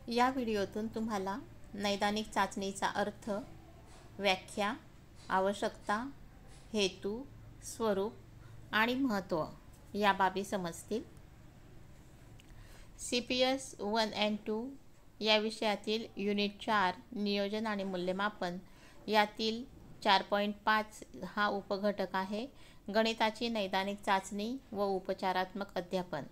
या व्हिडिओतून तुम्हाला नैदानिक चाचणीचा अर्थ, व्याख्या, आवश्यकता, हेतू, स्वरूप आणि महत्त्व या बाबी समजतील. CPS 1 and 2 या विषयातील युनिट 4 नियोजन आणि मूल्यमापन यातील 4.5 हा उपघटक आहे. गणिताची नैदानिक चाचणी व उपचारात्मक अध्यापन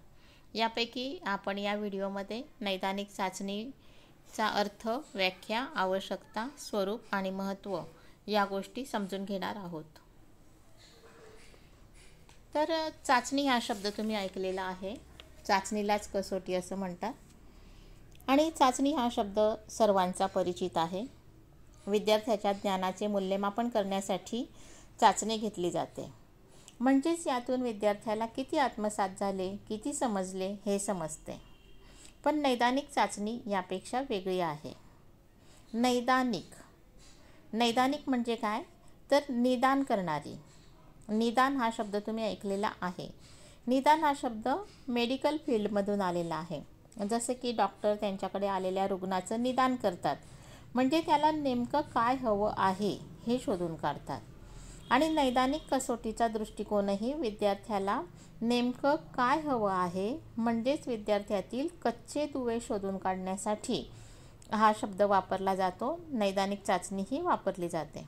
यापैकी आपण या व्हिडिओमध्ये नैदानिक चाचणीचा अर्थ, व्याख्या, आवश्यकता, स्वरूप आणि महत्त्व या गोष्टी समजून घेणार आहोत. तर चाचणी हा शब्द तुम्ही ऐकलेला आहे. चाचणीलाच कसोटी असं म्हणतात आणि चाचणी हा शब्द सर्वांचा परिचित आहे. विद्यार्थ्याच्या ज्ञानाचे मूल्यमापन करण्यासाठी चाचणी घेतली जाते. म्हणजेच यातून विद्यार्थ्याला किती आत्मसात झाले, किती समजले हे समजते. पण नैदानिक चाचणी यापेक्षा वेगळी आहे. नैदानिक म्हणजे काय, तर निदान करणारी. निदान हा शब्द तुम्ही ऐकलेला आहे. निदान हा शब्द मेडिकल फील्डमधून आलेला आहे. जसे की डॉक्टर त्यांच्याकडे आलेल्या रुग्णाचं निदान करतात, म्हणजे त्याला नेमकं काय हवं आहे हे शोधून काढतात. आणि नैदानिक कसोटीचा दृष्टिकोनही विद्यार्थ्याला नेमकं काय हवं आहे म्हणजेच विद्यार्थ्यातील कच्चे दुवे शोधून काढण्यासाठी हा शब्द वापरला जातो. नैदानिक चाचणी ही वापरली जाते.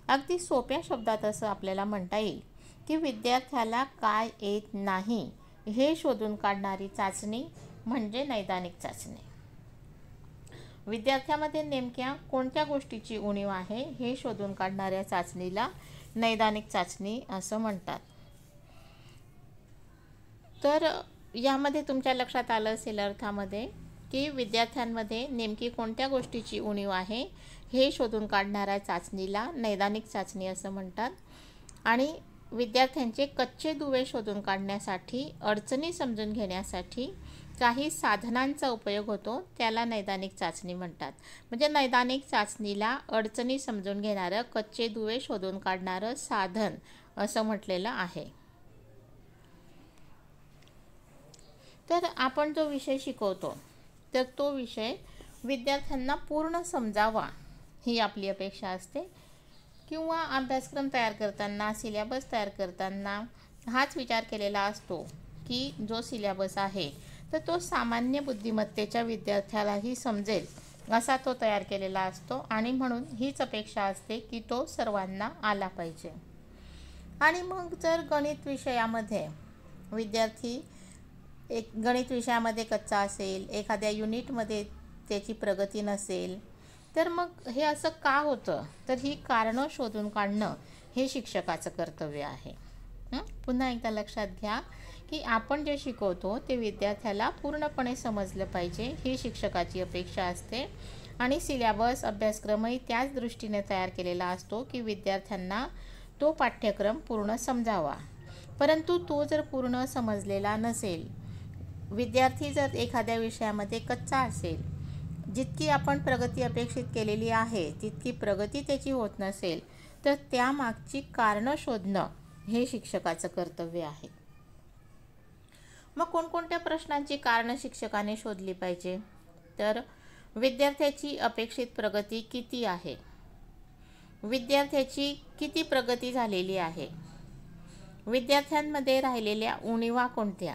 अगदी सोप्या शब्दात असं आपल्याला म्हणता येईल की विद्यार्थ्याला काय येत नाही हे शोधून काढणारी चाचणी म्हणजे नैदानिक चाचणी. विद्यार्थ्यामध्ये नेमक्या कोणत्या गोष्टीची उणीव आहे हे शोधून काढणाऱ्या चाचणीला नैदानिक चाचणी असं म्हणतात. तर यामध्ये तुमच्या लक्षात आलं असेल अर्थामध्ये की विद्यार्थ्यांमध्ये नेमकी कोणत्या गोष्टीची उणीव आहे हे शोधून काढणाऱ्या चाचणीला नैदानिक चाचणी असं म्हणतात. आणि विद्यार्थ्यांचे कच्चे दुवे शोधून काढण्यासाठी, अडचणी समजून घेण्यासाठी काही साधनांचा उपयोग होतो, त्याला नैदानिक चाचणी म्हणतात. म्हणजे नैदानिक चाचणीला अडचणी समजून घेणारं, कच्चे दुवे शोधून काढणारं साधन असं म्हटलेलं आहे. तर आपण जो विषय शिकवतो तर तो विषय विद्यार्थ्यांना पूर्ण समजावा ही आपली अपेक्षा असते. किंवा अभ्यासक्रम तयार करताना, सिलेबस तयार करताना हाच विचार केलेला असतो की जो सिलेबस आहे तर तो सामान्य बुद्धिमत्तेच्या विद्यार्थ्यालाही समजेल असा तो तयार केलेला असतो. आणि म्हणून हीच अपेक्षा असते की तो सर्वांना आला पाहिजे. आणि मग जर गणित विषयामध्ये विद्यार्थी गणित विषयामध्ये कच्चा असेल, एखाद्या युनिटमध्ये त्याची प्रगती नसेल, तर मग हे असं का होतं, तर ही कारणं शोधून काढणं हे शिक्षकाचं कर्तव्य आहे. पुन्हा एकदा लक्षात घ्या की आपण जे शिकवतो ते विद्यार्थ्याला पूर्णपणे समजलं पाहिजे ही शिक्षकाची अपेक्षा असते. आणि सिलेबस, अभ्यासक्रमही त्याच दृष्टीने तयार केलेला असतो की विद्यार्थ्यांना तो पाठ्यक्रम पूर्ण समजावा. परंतु तो जर पूर्ण समजलेला नसेल, विद्यार्थी जर एखाद्या विषयामध्ये कच्चा असेल, जितकी आपण प्रगती अपेक्षित केलेली आहे तितकी प्रगती त्याची होत नसेल, तर त्यामागची कारणं शोधणं हे शिक्षकाचं कर्तव्य आहे. मग कोणकोणत्या प्रश्नांची कारणं शिक्षकाने शोधली पाहिजे, तर विद्यार्थ्याची अपेक्षित प्रगती किती आहे, विद्यार्थ्याची किती प्रगती झालेली आहे, विद्यार्थ्यांमध्ये राहिलेल्या उणीवा कोणत्या,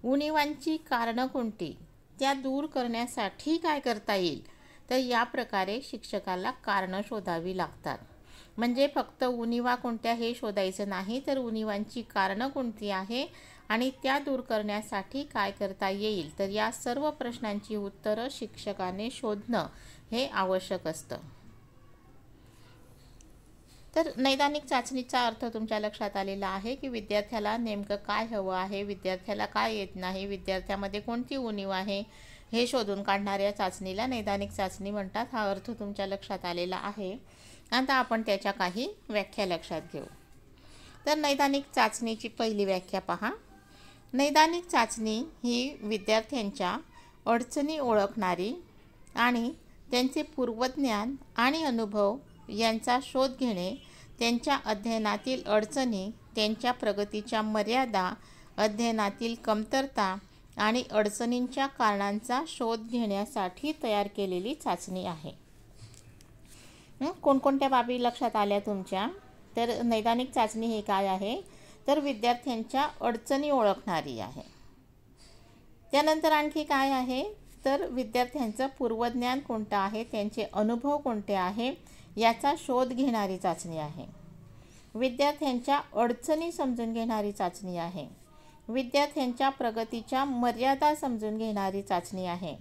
उणीवांची कारणं कोणती, त्या दूर करण्यासाठी काय करता येईल. तर या प्रकारे शिक्षकाला कारणं शोधावी लागतात. म्हणजे फक्त उणीवा कोणत्या हे शोधायचं नाही, तर उणीवांची कारणं कोणती आहे आणि त्या दूर करण्यासाठी काय करता येईल, तर या सर्व प्रश्नांची उत्तरं शिक्षकाने शोधणं हे आवश्यक असतं. तर नैदानिक चाचणीचा अर्थ तुमच्या लक्षात आलेला आहे की विद्यार्थ्याला नेमकं काय हवं आहे, विद्यार्थ्याला काय येत नाही, विद्यार्थ्यामध्ये कोणती उणीव आहे हे शोधून काढणाऱ्या चाचणीला नैदानिक चाचणी म्हणतात. हा अर्थ तुमच्या लक्षात आलेला आहे. आता आपण त्याच्या काही व्याख्या लक्षात घेऊ. तर नैदानिक चाचणीची पहिली व्याख्या पहा. नैदानिक चाचणी ही विद्यार्थ्यांच्या अडचणी ओळखणारी आणि त्यांचे पूर्वज्ञान आणि अनुभव यांचा शोध घेणे, त्यांच्या अध्ययनातील अडचणी, त्यांच्या प्रगतीच्या मर्यादा, अध्ययनातील कमतरता आणि अडचणींच्या कारणांचा शोध घेण्यासाठी तयार केलेली चाचणी आहे. कोणकोणत्या बाबी लक्षात आल्या तुमच्या? तर नैदानिक चाचणी ही काय आहे? तर विद्यार्थ्यांच्या अडचणी ओळखणारी आहे. त्यानंतर आणखी काय आहे? तर विद्यार्थ्यांचं पूर्वज्ञान कोणतं आहे, त्यांचे अनुभव कोणते आहे याचा शोध घेणारी चाचणी आहे. विद्यार्थ्यांच्या अडचणी समजून घेणारी चाचणी आहे. विद्यार्थ्यांच्या प्रगतीच्या मर्यादा समजून घेणारी चाचणी आहे.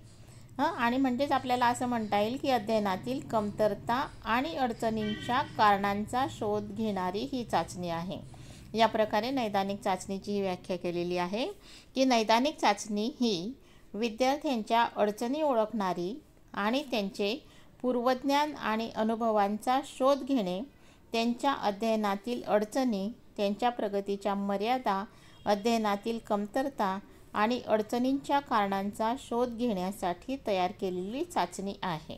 आणि म्हणजेच आपल्याला असं म्हणता येईल की अध्ययनातील कमतरता आणि अडचणींच्या कारणांचा शोध घेणारी ही चाचणी आहे. या प्रकारे नैदानिक चाचणीची ही व्याख्या केलेली आहे की नैदानिक चाचणी ही विद्यार्थ्यांच्या अडचणी ओळखणारी आणि त्यांचे पूर्वज्ञान आणि अनुभवांचा शोध घेणे, त्यांच्या अध्ययनातील अडचणी, त्यांच्या प्रगतीच्या मर्यादा, अध्ययनातील कमतरता आणि अडचणींच्या कारणांचा शोध घेण्यासाठी तयार केलेली चाचणी आहे.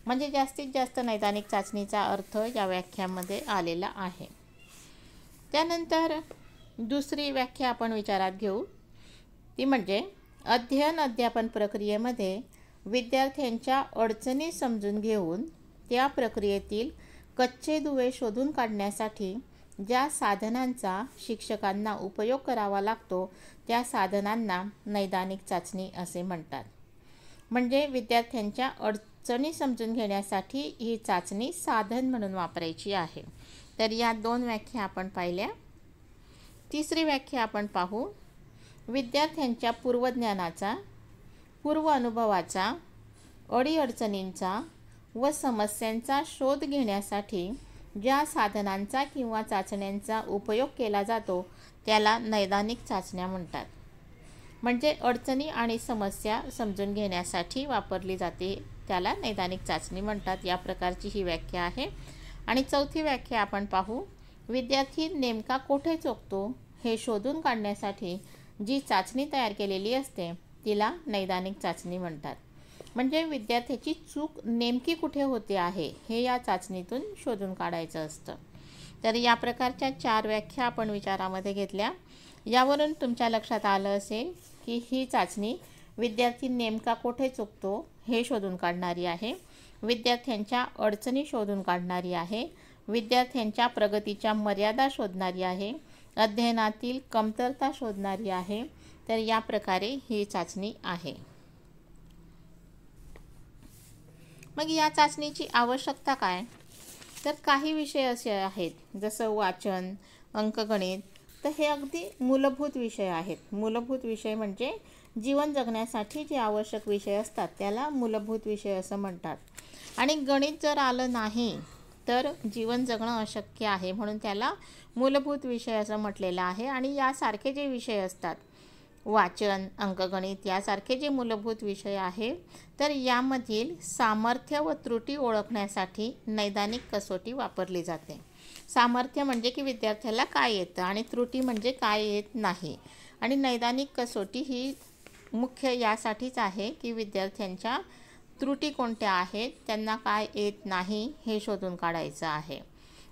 म्हणजे जास्तीत जास्त नैदानिक चाचणीचा अर्थ या व्याख्यामध्ये आलेला आहे. त्यानंतर दुसरी व्याख्या आपण विचारात घेऊ, ती म्हणजे अध्ययन अध्यापन प्रक्रियेमध्ये विद्यार्थ्यांच्या अडचणी समजून घेऊन त्या प्रक्रियेतील कच्चे दुवे शोधून काढण्यासाठी ज्या साधनांचा शिक्षकांना उपयोग करावा लागतो त्या साधनांना नैदानिक चाचणी असे म्हणतात. म्हणजे विद्यार्थ्यांच्या अडचणी समजून घेण्यासाठी ही चाचणी साधन म्हणून वापरायची आहे. तर या 2 व्याख्या आपण पाहिल्या. तिसरी व्याख्या आपण पाहू, विद्यार्थ्यांच्या पूर्वज्ञानाचा, पूर्व अनुभवाचा, अडीअडचणींचा व समस्यांचा शोध घेण्यासाठी ज्या साधनांचा किंवा चाचण्यांचा उपयोग केला जातो त्याला नैदानिक चाचण्या म्हणतात. म्हणजे अडचणी आणि समस्या समजून घेण्यासाठी वापरली जाते त्याला नैदानिक चाचणी म्हणतात. या प्रकारची ही व्याख्या आहे. आणि चौथी व्याख्या आपण पाहू, विद्यार्थी नेमका कोठे चुकतो हे शोधून काढण्यासाठी जी चाचणी तयार केलेली असते तिला नैदानिक चाचणी म्हणतात. म्हणजे विद्यार्थ्याची चूक नेमकी कुठे होते आहे हे या चाचणीतून शोधून काढायचं असतं. तर या प्रकारच्या 4 व्याख्या आपण विचारामध्ये घेतल्या. यावरून तुमच्या लक्षात आलं असेल की ही चाचणी विद्यार्थी नेमका कोठे चुकतो हे शोधून काढणारी आहे, विद्यार्थ्यांच्या अडचणी शोधून काढणारी आहे, विद्यार्थ्यांच्या प्रगतीच्या मर्यादा शोधणारी आहे, अध्ययनातील कमतरता शोधणारी आहे. तर या प्रकारे ही चाचणी आहे. मग या चाचणीची आवश्यकता काय? तर काही विषय असे आहेत जसं वाचन, अंकगणित, तर हे अगदी मूलभूत विषय आहेत. मूलभूत विषय म्हणजे जीवन जगण्यासाठी जे आवश्यक विषय असतात त्याला मूलभूत विषय असं म्हणतात. आणि गणित जर आलं नाही तर जीवन जगणं अशक्य आहे, म्हणून त्याला मूलभूत विषय असं म्हटलेलं आहे. आणि यासारखे जे विषय असतात, वाचन, अंकगणित यासारखे जे मूलभूत विषय आहे, तर यामधील सामर्थ्य व त्रुटी ओळखण्यासाठी नैदानिक कसोटी वापरली जाते. सामर्थ्य म्हणजे की विद्यार्थ्याला काय येतं आणि त्रुटी म्हणजे काय येत नाही. आणि नैदानिक कसोटी ही मुख्य यासाठीच आहे की विद्यार्थ्यांच्या त्रुटी कोणत्या आहेत, त्यांना काय येत नाही हे शोधून काढायचं आहे.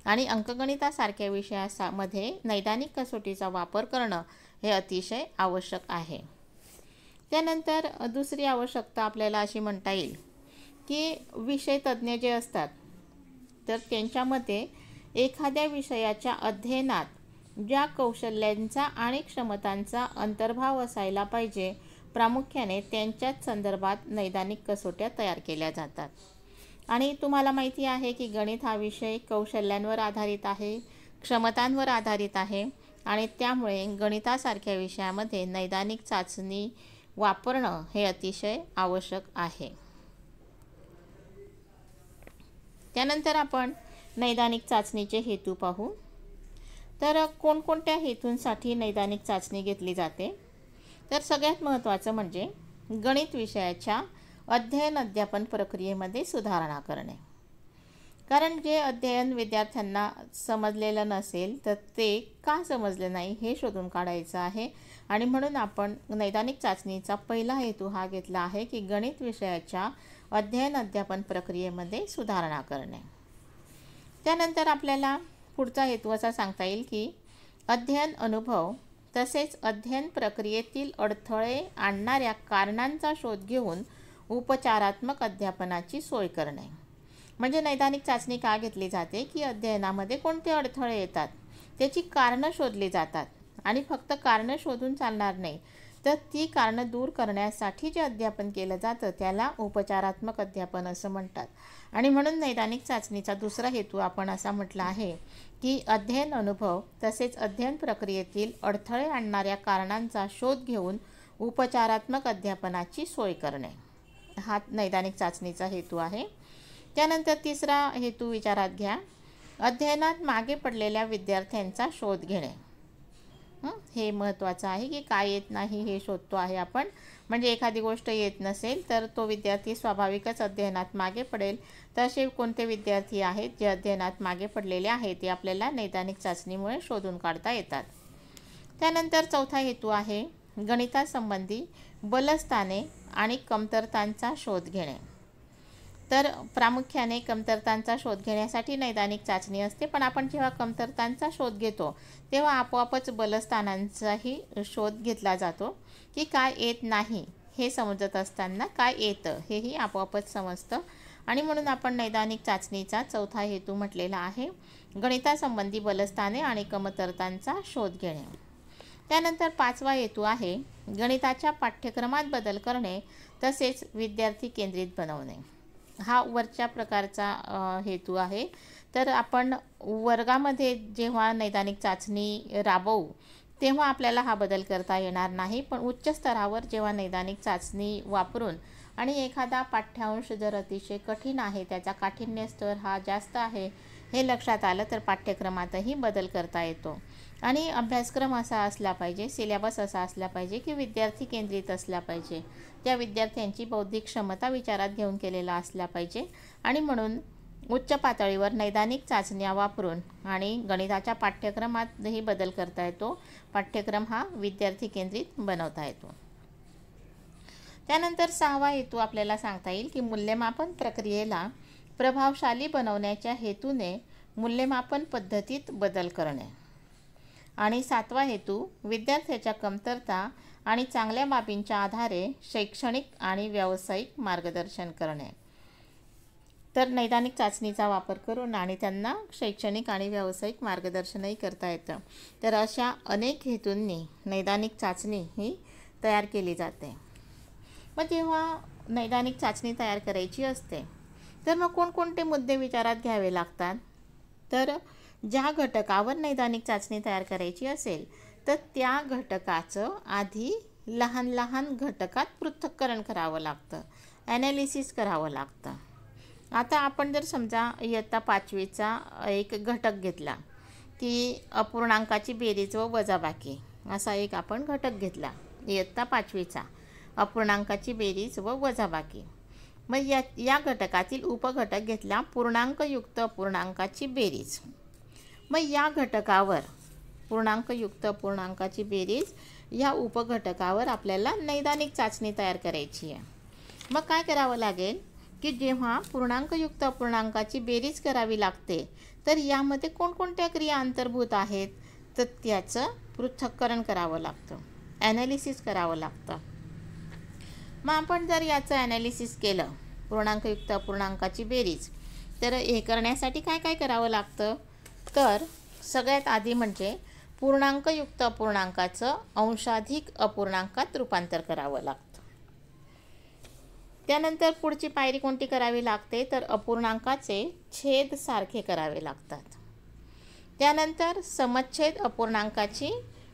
आणि अंकगणितासारख्या विषयामध्ये नैदानिक कसोटीचा वापर करणं हे अतिशय आवश्यक आहे. त्यानंतर दुसरी आवश्यकता आपल्याला अशी म्हणता येईल की विषय तज्ज्ञ जे असतात तर त्यांच्यामध्ये एखाद्या विषयाच्या अध्ययनात ज्या कौशल्यांचा आणि क्षमतांचा अंतर्भाव असायला पाहिजे, प्रामुख्याने त्यांच्याच संदर्भात नैदानिक कसोट्या तयार केल्या जातात. आणि तुम्हाला माहिती आहे की गणित हा विषय कौशल्यांवर आधारित आहे, क्षमतांवर आधारित आहे. आणि त्यामुळे गणितासारख्या विषयामध्ये नैदानिक चाचणी वापरणं हे अतिशय आवश्यक आहे. त्यानंतर आपण नैदानिक चाचणीचे हेतू पाहू. तर कोणकोणत्या हेतूंसाठी नैदानिक चाचणी घेतली जाते? तर सगळ्यात महत्त्वाचं म्हणजे गणित विषयाच्या अध्ययन अध्यापन प्रक्रियेमध्ये सुधारणा करणे. कारण जे अध्ययन विद्यार्थ्यांना समजलेलं नसेल तर ते का समजले नाही हे शोधून काढायचं आहे. आणि म्हणून आपण नैदानिक चाचणीचा पहिला हेतू हा घेतला आहे की गणित विषयाच्या अध्ययन अध्यापन प्रक्रियेमध्ये सुधारणा करणे. त्यानंतर आपल्याला पुढचा हेतू असा सांगता येईल की अध्ययन अनुभव तसेच अध्ययन प्रक्रियेतील अडथळे आणणाऱ्या कारणांचा शोध घेऊन उपचारात्मक अध्यापनाची सोय करणे. म्हणजे नैदानिक चाचणी का घेतली जाते की अध्ययनामध्ये कोणते अडथळे येतात त्याची कारणं शोधली जातात आणि फक्त कारणं शोधून चालणार नाही, तर ती कारणं दूर करण्यासाठी जे अध्यापन केलं जातं त्याला उपचारात्मक अध्यापन असं म्हणतात. आणि म्हणून नैदानिक चाचणीचा दुसरा हेतू आपण असा म्हटला आहे की अध्ययन अनुभव तसेच अध्ययन प्रक्रियेतील अडथळे आणणाऱ्या कारणांचा शोध घेऊन उपचारात्मक अध्यापनाची सोय करणे, हा नैदानिक चाचणीचा हेतू आहे. त्यानंतर तिसरा हेतू विचारात घ्या, अध्ययनात मागे पडलेल्या विद्यार्थ्यांचा शोध घेणे. हे महत्त्वाचं आहे की काय येत नाही हे शोधतो आहे आपण. म्हणजे एखादी गोष्ट येत नसेल तर तो विद्यार्थी स्वाभाविकच अध्ययनात मागे पडेल. तर असे कोणते विद्यार्थी आहेत जे अध्ययनात मागे पडलेले आहेत ते आपल्याला नैदानिक चाचणीमुळे शोधून काढता येतात. त्यानंतर चौथा हेतू आहे गणितासंबंधी बलस्थाने आणि कमतरतांचा शोध घेणे. तर प्रामुख्याने कमतरतांचा शोध घेण्यासाठी नैदानिक चाचणी असते, पण आपण जेव्हा कमतरतांचा शोध घेतो तेव्हा आपोआपच बलस्थानांचाही शोध घेतला जातो की काय येत नाही हे समजत असताना काय येतं हेही आपोआपच समजतं. आणि म्हणून आपण नैदानिक चाचणीचा चौथा हेतू म्हटलेला आहे गणितासंबंधी बलस्थाने आणि कमतरतांचा शोध घेणे. त्यानंतर पाचवा हेतू आहे गणिताच्या पाठ्यक्रमात बदल करणे तसेच विद्यार्थी केंद्रित बनवणे. हा वरच्या प्रकारचा हेतू आहे. तर आपण वर्गामध्ये जेव्हा नैदानिक चाचणी राबवू तेव्हा आपल्याला हा बदल करता येणार नाही, पण उच्च स्तरावर जेव्हा नैदानिक चाचणी वापरून आणि एखादा पाठ्यांश जर अतिशय कठीण आहे, त्याचा काठिण्य स्तर हा जास्त आहे हे लक्षात आलं तर पाठ्यक्रमातही बदल करता येतो. आणि अभ्यासक्रम असा असला पाहिजे, सिलेबस असा असला पाहिजे की विद्यार्थी केंद्रित असला पाहिजे, त्या विद्यार्थ्यांची बौद्धिक क्षमता विचारात घेऊन केलेला असला पाहिजे. आणि म्हणून उच्च पातळीवर नैदानिक चाचण्या वापरून आणि गणिताच्या पाठ्यक्रमातही बदल करता येतो. पाठ्यक्रम हा विद्यार्थी केंद्रित बनवता येतो. त्यानंतर सहावा हेतू आपल्याला सांगता येईल की मूल्यमापन प्रक्रियेला प्रभावशाली बनवण्याच्या हेतूने मूल्यमापन पद्धतीत बदल करणे. आणि सातवा हेतू विद्यार्थ्याच्या कमतरता आणि चांगल्या बाबींच्या आधारे शैक्षणिक आणि व्यावसायिक मार्गदर्शन करणे. तर नैदानिक चाचणीचा वापर करून आणि त्यांना शैक्षणिक आणि व्यावसायिक मार्गदर्शनही करता येतं. तर अशा अनेक हेतूंनी नैदानिक चाचणी ही तयार केली जाते. मग जेव्हा नैदानिक चाचणी तयार करायची असते तर मग कोणकोणते मुद्दे विचारात घ्यावे लागतात. तर ज्या घटकावर नैदानिक चाचणी तयार करायची असेल तर त्या घटकाचं आधी लहान लहान घटकात पृथक्करण करावं लागतं, ॲनालिसिस करावं लागतं. आता आपण जर समजा इयत्ता 5वीचा एक घटक घेतला की अपूर्णांकाची बेरीज व वजाबाकी, असा एक आपण घटक घेतला इयत्ता 5वीचा, अपूर्णांकाची बेरीज व वजाबाकी. मग या घटकातील उपघटक घेतला पूर्णांकयुक्त अपूर्णांकाची बेरीज. मग या घटकावर पूर्णांकयुक्त अपूर्णांकाची बेरीज या उपघटकावर आपल्याला नैदानिक चाचणी तयार करायची आहे. मग काय करावं लागेल की जेव्हा पूर्णांकयुक्त अपूर्णांकाची बेरीज करावी लागते तर यामध्ये कोणकोणत्या क्रिया अंतर्भूत आहेत तर त्याचं पृथक्करण करावं लागतं, ॲनालिसिस करावं लागतं. मग आपण जर याचं ॲनालिसिस केलं पूर्णांकयुक्त अपूर्णांकाची बेरीज, तर हे करण्यासाठी काय काय करावं लागतं. तर सगळ्यात आधी म्हणजे पूर्णांकयुक्त अपूर्णांकाचं अंशाधिक अपूर्णांकात रूपांतर करावं लागतं. त्यानंतर पुढची पायरी कोणती करावी लागते तर अपूर्णांकाचे छेद सारखे करावे लागतात. त्यानंतर समच्छेद अपूर्णांकाची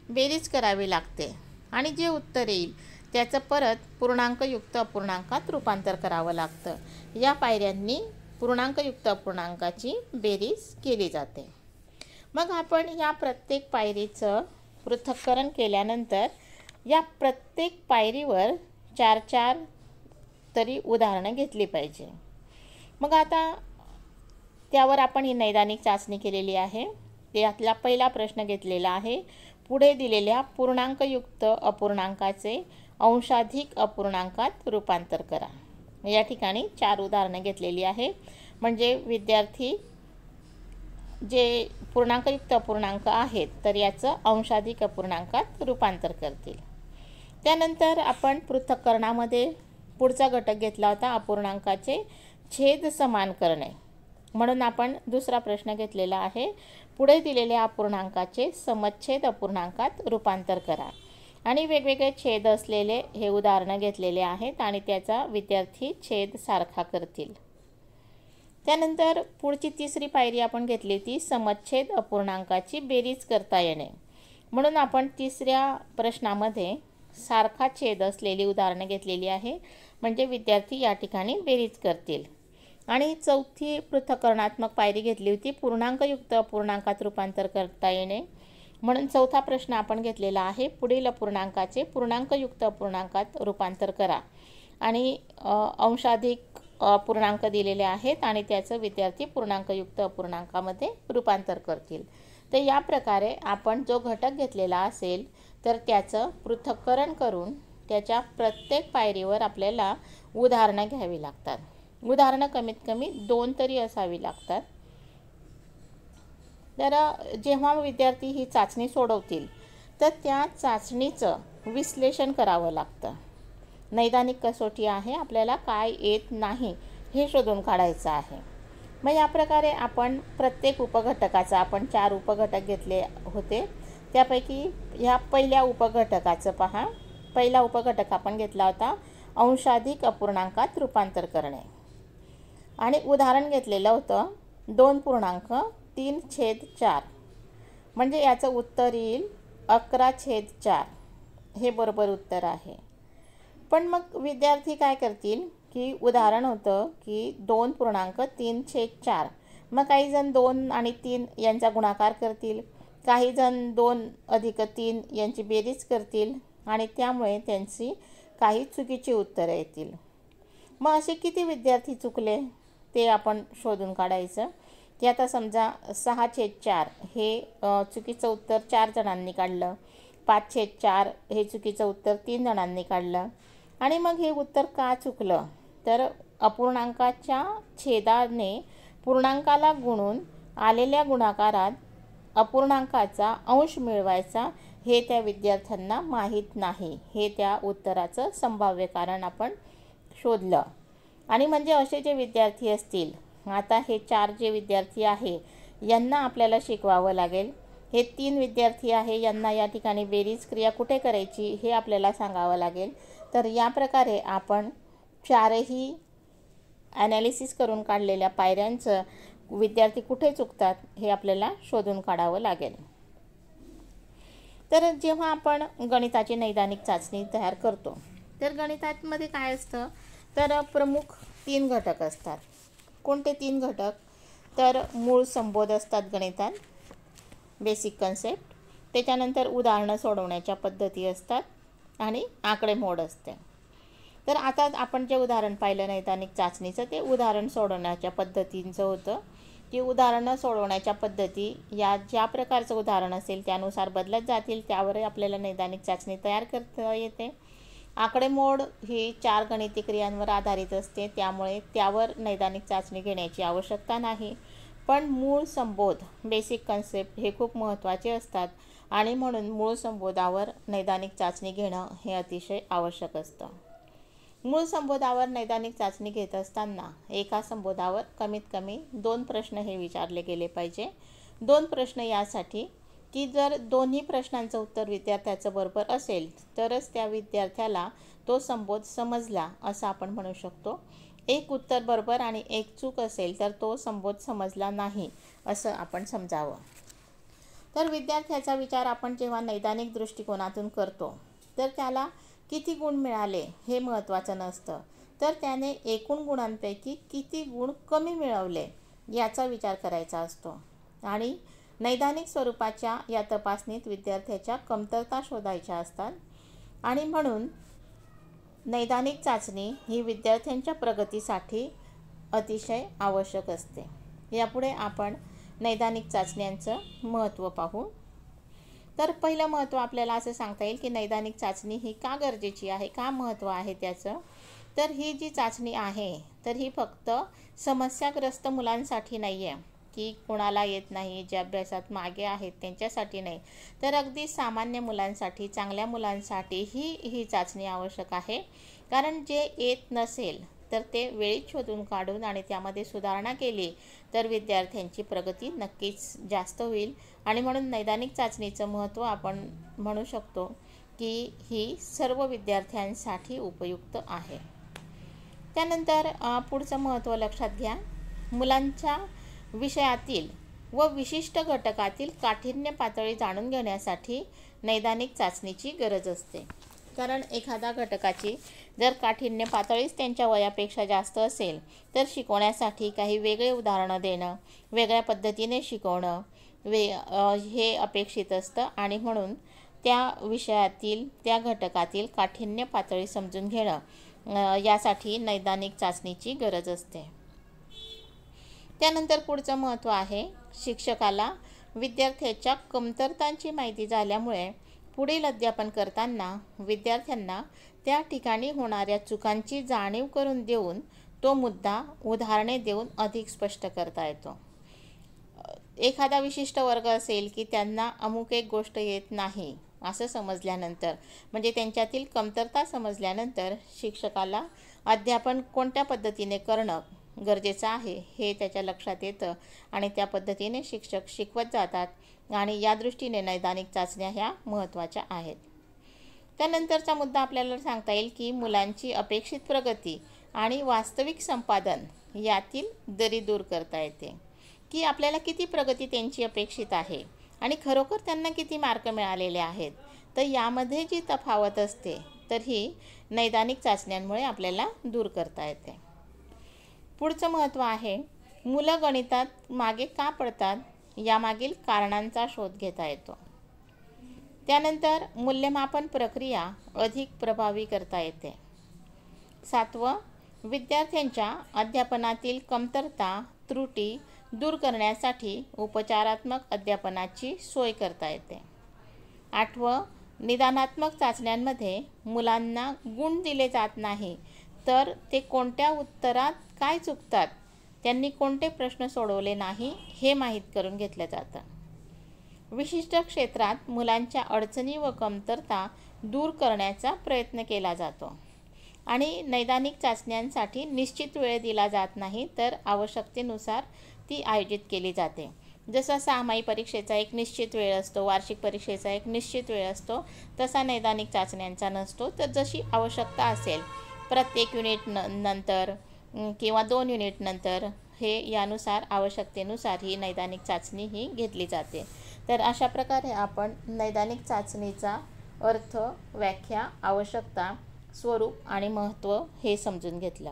बेरीज करावी लागते आणि जे उत्तर येईल त्याचं परत पूर्णांकयुक्त अपूर्णांकात रूपांतर करावं लागतं. या पायऱ्यांनी पूर्णांकयुक्त अपूर्णांकाची बेरीज केली जाते. मग आपण या प्रत्येक पायरीचं पृथक्करण केल्यानंतर या प्रत्येक पायरीवर 4-4 तरी उदाहरणं घेतली पाहिजे. मग आता त्यावर आपण ही नैदानिक चाचणी केलेली आहे. त्यातला पहिला प्रश्न घेतलेला आहे, पुढे दिलेल्या पूर्णांकयुक्त अपूर्णांकाचे अंशाधिक अपूर्णांकात रूपांतर करा. या ठिकाणी 4 उदाहरणं घेतलेली आहे. म्हणजे विद्यार्थी जे पूर्णांकयुक्त अपूर्णांक आहेत तर याचं अंशाधिक अपूर्णांकात रूपांतर करतील. त्यानंतर आपण पृथक्करणामध्ये पुढचा घटक घेतला होता अपूर्णांकाचे छेद समान करणे. म्हणून आपण दुसरा प्रश्न घेतलेला आहे, पुढे दिलेल्या अपूर्णांकाचे समच्छेद अपूर्णांकात रूपांतर करा. आणि वेगवेगळे छेद असलेले हे उदाहरणं घेतलेले आहेत आणि त्याचा विद्यार्थी छेद सारखा करतील. त्यानंतर पुढची तिसरी पायरी आपण घेतली होती समच्छेद अपूर्णांकाची बेरीज करता येणे. म्हणून आपण तिसऱ्या प्रश्नामध्ये सारखा छेद असलेली उदाहरणं घेतलेली आहे, म्हणजे विद्यार्थी या ठिकाणी बेरीज करतील. आणि चौथी पृथक्करणात्मक पायरी घेतली होती पूर्णांकयुक्त अपूर्णांकात रूपांतर करता येणे. म्हणून चौथा प्रश्न आपण घेतलेला आहे, पुढील अपूर्णांकाचे पूर्णांकयुक्त अपूर्णांकात रूपांतर करा. आणि अंशाधिक पूर्णांक दिलेले आहेत आणि त्याचं विद्यार्थी पूर्णांकयुक्त अपूर्णांकामध्ये रूपांतर करतील. तर या प्रकारे आपण जो घटक घेतलेला असेल तर त्याचं पृथक्करण करून त्याच्या प्रत्येक पायरीवर आपल्याला उदाहरणं घ्यावी लागतात. उदाहरणं कमीत कमी 2 तरी असावी लागतात. तर जेव्हा विद्यार्थी ही चाचणी सोडवतील तर त्या चाचणीचं विश्लेषण करावं लागतं. नैदानिक कसोटी आहे, आपल्याला काय येत नाही हे शोधून काढायचं आहे. मग या प्रकारे आपण प्रत्येक उपघटकाचा आपण 4 उपघटक घेतले होते. त्यापैकी ह्या पहिल्या उपघटकाचं पहा. पहिला उपघटक आपण घेतला होता अंशाधिक अपूर्णांकात रूपांतर करणे. आणि उदाहरण घेतलेलं होतं 2.3/4. म्हणजे याचं उत्तर येईल 11/4. हे बरोबर उत्तर आहे. पण मग विद्यार्थी काय करतील की उदाहरण होतं की 2.3/4. मग काही जण 2 आणि 3 यांचा गुणाकार करतील, काही जण 2 + 3 यांची बेरीज करतील आणि त्यामुळे त्यांची काही चुकीची उत्तरं येतील. मग असे किती विद्यार्थी चुकले ते आपण शोधून काढायचं. की आता समजा 6/4 हे चुकीचं उत्तर 4 जणांनी काढलं, 5/4 हे चुकीचं उत्तर 3 जणांनी काढलं. आणि मग हे उत्तर का चुकलं तर अपूर्णांकाच्या छेदाने पूर्णांकाला गुणून आलेल्या गुणाकारात अपूर्णांकाचा अंश मिळवायचा हे त्या विद्यार्थ्यांना माहीत नाही. हे त्या उत्तराचं संभाव्य कारण आपण शोधलं. आणि म्हणजे असे जे विद्यार्थी असतील, आता हे 4 जे विद्यार्थी आहे यांना आपल्याला शिकवावं लागेल. हे 3 विद्यार्थी आहे, यांना या ठिकाणी बेरीज क्रिया कुठे करायची हे आपल्याला सांगावं लागेल. तर या प्रकारे आपण 4ही ॲनालिसिस करून काढलेल्या पायऱ्यांचं विद्यार्थी कुठे चुकतात हे आपल्याला शोधून काढावं लागेल. तर जेव्हा आपण गणिताची नैदानिक चाचणी तयार करतो तर गणितामध्ये काय असतं तर प्रमुख 3 घटक असतात. कोणते 3 घटक तर मूळ संबोध असतात गणितात, बेसिक कन्सेप्ट. त्याच्यानंतर उदाहरणं सोडवण्याच्या पद्धती असतात आणि आकडेमोड असते. तर आता आपण जे उदाहरण पाहिलं नैदानिक चाचणीचं ते उदाहरण सोडवण्याच्या पद्धतींचं होतं. की उदाहरणं सोडवण्याच्या पद्धती या ज्या प्रकारचं उदाहरण असेल त्यानुसार बदलत जातील, त्यावर आपल्याला नैदानिक चाचणी तयार करता येते. आकडेमोड ही 4 गणिती क्रियांवर आधारित असते, त्यामुळे त्यावर नैदानिक चाचणी घेण्याची आवश्यकता नाही. पण मूळ संबोध, बेसिक कन्सेप्ट हे खूप महत्त्वाचे असतात आणि म्हणून मूळ संबोधावर नैदानिक चाचणी घेणं हे अतिशय आवश्यक असतं. मूळ संबोधावर नैदानिक चाचणी घेत असताना एका संबोधावर कमीत कमी 2 प्रश्न हे विचारले गेले पाहिजे. 2 प्रश्न यासाठी की जर दोन्ही प्रश्नांचं उत्तर विद्यार्थ्याचं बरोबर असेल तरच त्या विद्यार्थ्याला तो संबोध समजला असं आपण म्हणू शकतो. एक उत्तर बरोबर आणि एक चूक असेल तर तो संबोध समजला नाही असं आपण समजावं. तर विद्यार्थ्याचा विचार आपण जेव्हा नैदानिक दृष्टिकोनातून करतो तर त्याला किती गुण मिळाले हे महत्त्वाचं नसतं, तर त्याने एकूण गुणांपैकी किती गुण कमी मिळवले याचा विचार करायचा असतो. आणि नैदानिक स्वरूपाच्या या तपासणीत विद्यार्थ्याच्या कमतरता शोधायच्या असतात आणि म्हणून नैदानिक चाचणी ही विद्यार्थ्यांच्या प्रगतीसाठी अतिशय आवश्यक असते. यापुढे आपण नैदानिक चाचण्यांचं महत्त्व पाहू. तर पहिलं महत्त्व आपल्याला असं सांगता येईल की नैदानिक चाचणी ही का गरजेची आहे, का महत्त्व आहे त्याचं. तर ही जी चाचणी आहे तर ही फक्त समस्याग्रस्त मुलांसाठी नाही आहे, की कोणाला येत नाही, जे अभ्यासात मागे आहेत त्यांच्यासाठी नाही, तर अगदी सामान्य मुलांसाठी, चांगल्या मुलांसाठीही ही चाचणी आवश्यक आहे. कारण जे येत नसेल तर ते वेळीच शोधून काढून आणि त्यामध्ये सुधारणा केली तर विद्यार्थ्यांची प्रगती नक्कीच जास्त होईल. आणि म्हणून नैदानिक चाचणीचं महत्त्व आपण म्हणू शकतो की ही सर्व विद्यार्थ्यांसाठी उपयुक्त आहे. त्यानंतर पुढचं महत्त्व लक्षात घ्या. मुलांच्या विषयातील व विशिष्ट घटकातील काठिण्य पातळी जाणून घेण्यासाठी नैदानिक चाचणीची गरज असते. कारण एखाद्या घटकाची जर काठिण्य पातळीच त्यांच्या वयापेक्षा जास्त असेल तर शिकवण्यासाठी काही वेगळे उदाहरणं देणं, वेगळ्या पद्धतीने शिकवणं हे अपेक्षित असतं. आणि म्हणून त्या विषयातील, त्या घटकातील काठिण्य पातळी समजून घेणं यासाठी नैदानिक चाचणीची गरज असते. त्यानंतर पुढचं महत्त्व आहे, शिक्षकाला विद्यार्थ्याच्या कमतरतांची माहिती झाल्यामुळे पुढील अध्यापन करताना विद्यार्थ्यांना त्या ठिकाणी होणाऱ्या चुकांची जाणीव करून देऊन तो मुद्दा उदाहरणे देऊन अधिक स्पष्ट करता येतो. एखादा विशिष्ट वर्ग असेल की त्यांना अमुक एक गोष्ट येत नाही असं समजल्यानंतर, म्हणजे त्यांच्यातील कमतरता समजल्यानंतर शिक्षकाला अध्यापन कोणत्या पद्धतीने करणं गरजेचं आहे हे त्याच्या लक्षात येतं आणि त्या पद्धतीने शिक्षक शिकवत जातात. आणि या दृष्टीने नैदानिक चाचण्या ह्या महत्त्वाच्या आहेत. त्यानंतरचा मुद्दा आपल्याला सांगता येईल की मुलांची अपेक्षित प्रगती आणि वास्तविक संपादन यातील दरी दूर करता येते. की आपल्याला किती प्रगती त्यांची अपेक्षित आहे आणि खरोखर त्यांना किती मार्क मिळालेले आहेत, तर यामध्ये जी तफावत असते तर ही नैदानिक चाचण्यांमुळे आपल्याला दूर करता येते. पुढचं महत्त्व आहे, मुलं गणितात मागे का पडतात यामागील कारणांचा शोध घेता येतो. त्यानंतर मूल्यमापन प्रक्रिया अधिक प्रभावी करता येते. 7. विद्यार्थ्यांच्या अध्यापनातील कमतरता, त्रुटी दूर करण्यासाठी उपचारात्मक अध्यापनाची सोय करता येते. 8. निदानात्मक चाचण्यांमध्ये मुलांना गुण दिले जात नाही, तर ते कोणत्या उत्तरात काय चुकतात, त्यांनी कोणते प्रश्न सोडवले नाही हे माहीत करून घेतलं जातं. विशिष्ट क्षेत्रात मुलांच्या अडचणी व कमतरता दूर करण्याचा प्रयत्न केला जातो. आणि नैदानिक चाचण्यांसाठी निश्चित वेळ दिला जात नाही, तर आवश्यकतेनुसार ती आयोजित केली जाते. जसा 6माही परीक्षेचा एक निश्चित वेळ असतो, वार्षिक परीक्षेचा एक निश्चित वेळ असतो, तसा नैदानिक चाचण्यांचा नसतो. तर जशी आवश्यकता असेल प्रत्येक युनिट नंतर किंवा 2 युनिट नंतर हे यानुसार आवश्यकतेनुसार ही नैदानिक चाचणी ही घेतली जाते. तर अशा प्रकारे आपण नैदानिक चाचणीचा अर्थ, व्याख्या, आवश्यकता, स्वरूप आणि महत्त्व हे समजून घेतलं.